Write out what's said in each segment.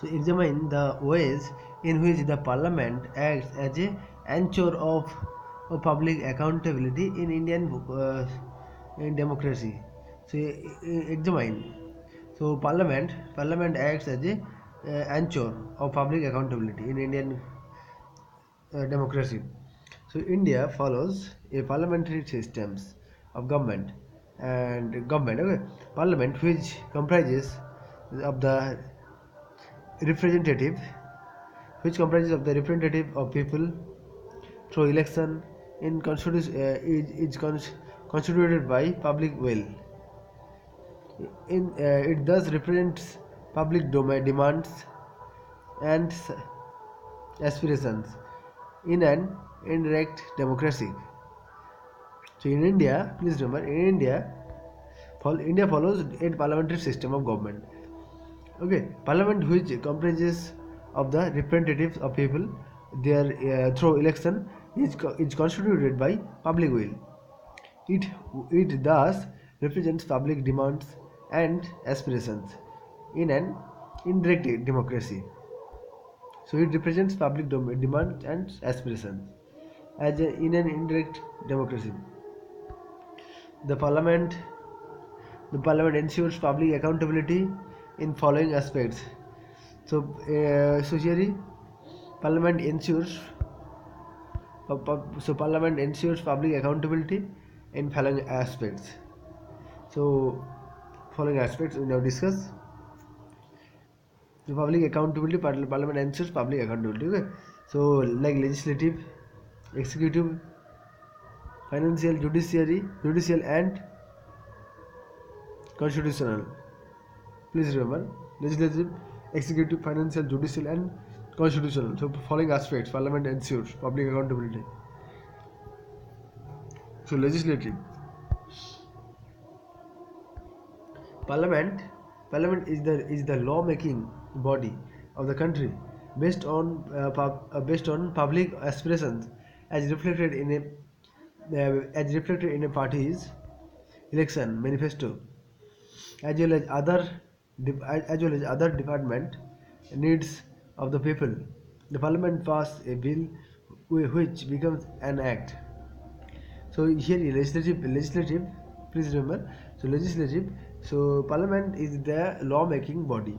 So examine the ways in which the parliament acts as a anchor of public accountability in Indian in democracy. So examine. So parliament acts as a anchor of public accountability in Indian democracy. So India follows a parliamentary systems of government. Okay, parliament which comprises of the representative, of people through election in constituted by public will. It thus represents public domain demands and aspirations in an indirect democracy. So in India, please remember, India follows a parliamentary system of government. Okay, parliament which comprises of the representatives of people, their through election is constituted by public will. It it thus represents public demands and aspirations in an indirect democracy. So it represents public demand and aspirations in an indirect democracy. The parliament the parliament ensures public accountability in following aspects. So, here parliament ensures parliament ensures public accountability in following aspects. So, following aspects we now discuss. The public accountability, parliament ensures public accountability. Okay, so like legislative, executive, financial, judicial, and constitutional. Please remember, legislative, executive, financial, judicial, and constitutional. So, following aspects, parliament ensures public accountability. So, legislative, parliament, parliament is the law-making body of the country based on public aspirations as reflected in a party's election manifesto, as well as other department needs of the people. The parliament pass a bill which becomes an act. So here legislative, please remember. So legislative. So parliament is the law-making body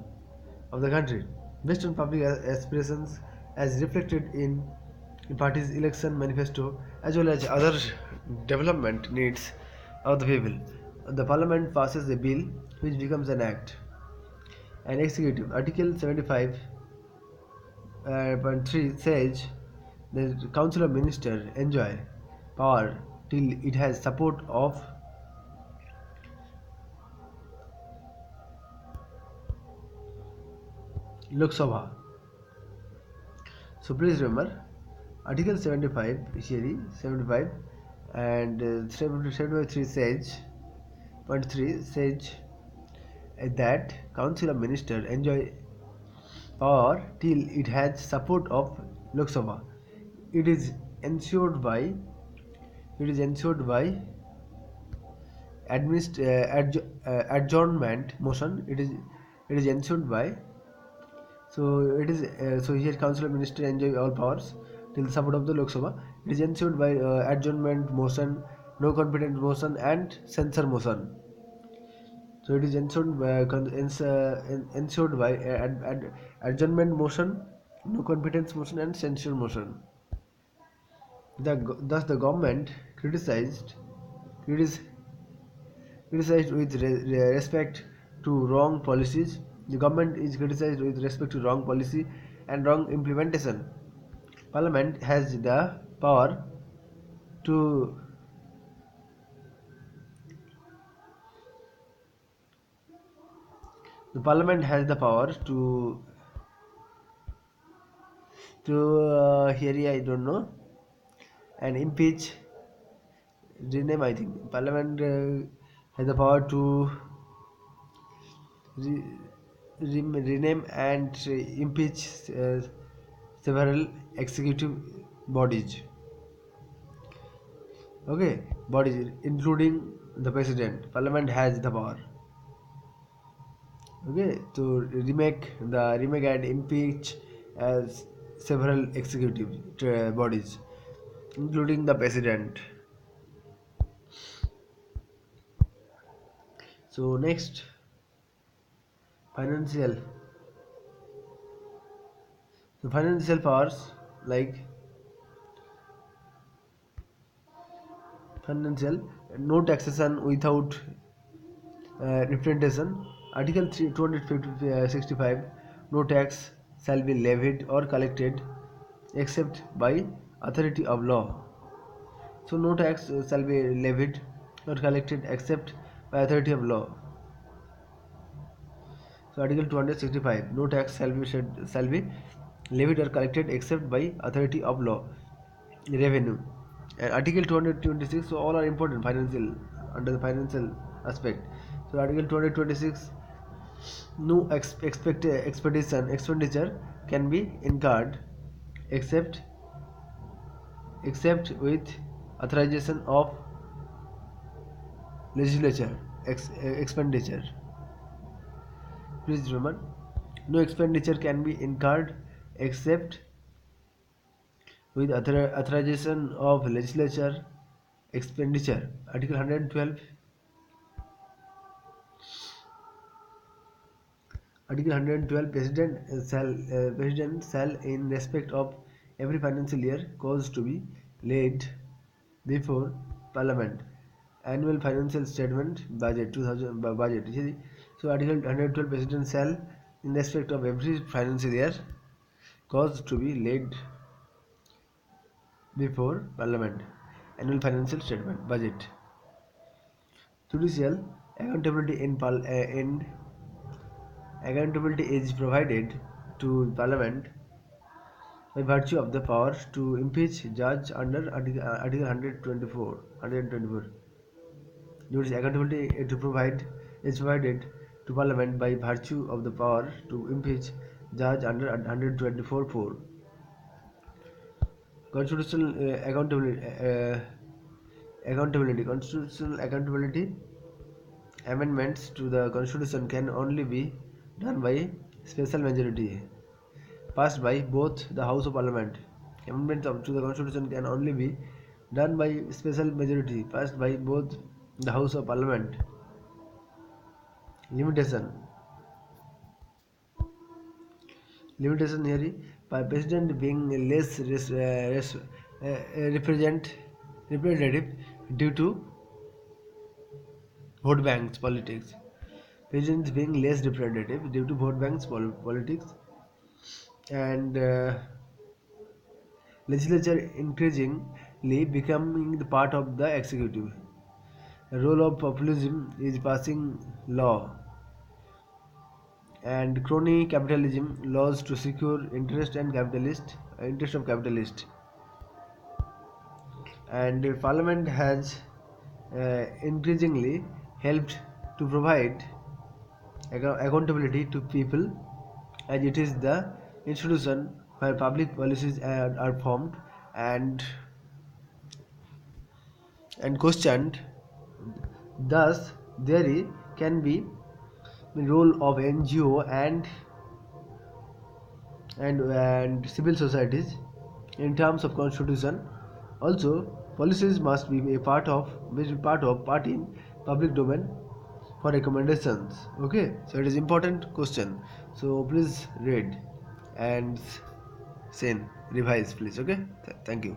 of the country based on public aspirations as reflected in the party's election manifesto, as well as other development needs of the people. The parliament passes a bill which becomes an act. And executive, Article 75 point 3 says the council of ministers enjoy power till it has support of Lok Sabha. So please remember, Article 75 here 75 and 73 says point 3 says that council of ministers enjoy power till it has support of Lok Sabha. It is ensured by adjournment motion. It is ensured by. So it is so here council of ministers enjoy all powers till the support of the Lok Sabha. It is ensured by adjournment motion, no confidence motion, and censure motion. So it is ensured by adjournment motion, no confidence motion, and censure motion. Thus the government critis- criticized with respect to wrong policies. The government is criticized with respect to wrong policy and wrong implementation. Parliament has the power to the parliament has the power to here I don't know, and impeach, rename. I think parliament has the power to re, rename and impeach several executive bodies. Okay, bodies including the president. Parliament has the power. Okay, to remake and impeach as several executive bodies, including the president. So next, financial. So financial powers like financial no taxation without representation. Article 3, 265. No tax shall be levied or collected except by authority of law. So no tax shall be levied or collected except by authority of law. So Article 265. No tax shall be levied or collected except by authority of law. Revenue. And Article 226. So all are important financial under the financial aspect. So Article 226. No expenditure can be incurred except with authorization of legislature. Expenditure. Please remember, no expenditure can be incurred except with authorization of legislature. Expenditure. Article 112. Article 112. President shall in respect of every financial year cause to be laid before Parliament annual financial statement budget 2000 budget. You see? So Article 112. President shall in respect of every financial year cause to be laid before Parliament annual financial statement budget. Judicial accountability in accountability is provided to Parliament by virtue of the power to impeach judge under Article 124. Judicial accountability is provided to Parliament by virtue of the power to impeach judge under 124(4). Constitutional constitutional accountability amendments to the constitution can only be done by special majority passed by both the House of Parliament. To the constitution can only be done by special majority passed by both the House of Parliament. Limitation. Limitation here by president being less representative due to vote banks politics. President being less representative due to vote banks politics, and legislature increasingly becoming the part of the executive. The role of populism is passing law and crony capitalism laws to secure interest of capitalist. And Parliament has increasingly helped to provide accountability to people, as it is the institution where public policies are formed and questioned. Thus, there can be the role of NGO and civil societies in terms of constitution. Also, policies must be a part in public domain for recommendations. Okay, so it is important question. So please read and send revise please. Okay, thank you.